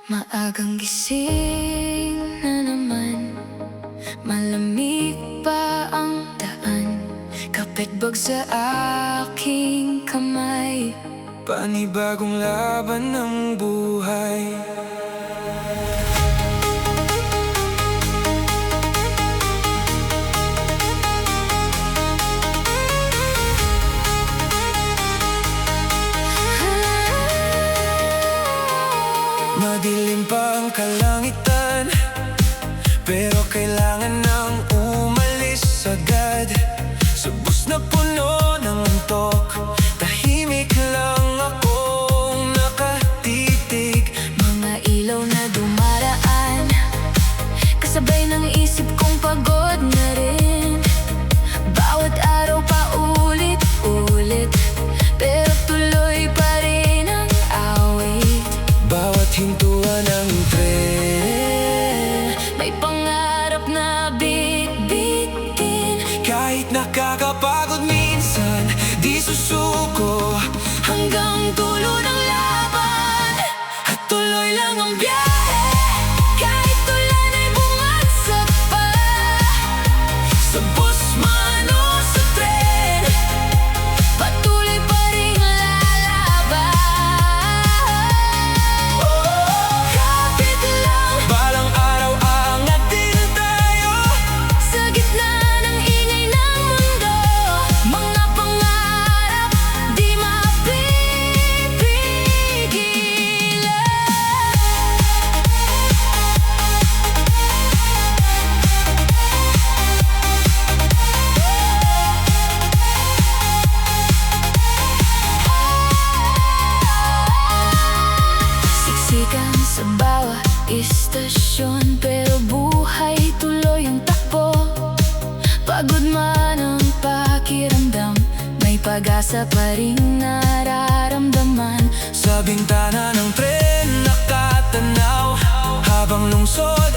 Maagang gising na naman, malamig pa ang daan, kapitbag sa aking kamay. Panibagong laban ng buhay. Madilim pa ang kalangitan, pero kailangan nang umalis agad. Sa bus na puno ng antok, tahimik lang akong nakatitig. Mga ilaw na dumaraan, kasabay ng isip kong pagod na rin. Bawat araw pa ulit-ulit, pero tuloy pa rin ang awit. Bawat hintuan ng tren, May pangarap na bitbitin. kahit nakakapagod minsan, di susuko. Hanggang dulo ng laban, at tuloy lang ang biyahe. Kahit ulan ay bumagsak pa, sa bus man o sa tren, patuloy pa rin lalaban. Kapit lang Balang araw aangat din tayo, sa gitna ng ingay ng mundo. Mga pangarap di mapipigilan. Siksikan sa bawat istasyon, pero buhay tuloy ang takbo. Pagod man ang pakiramdam, may pag-asa pa rin nararamdaman. sa bintana ng tren nakatanaw, habang lungsod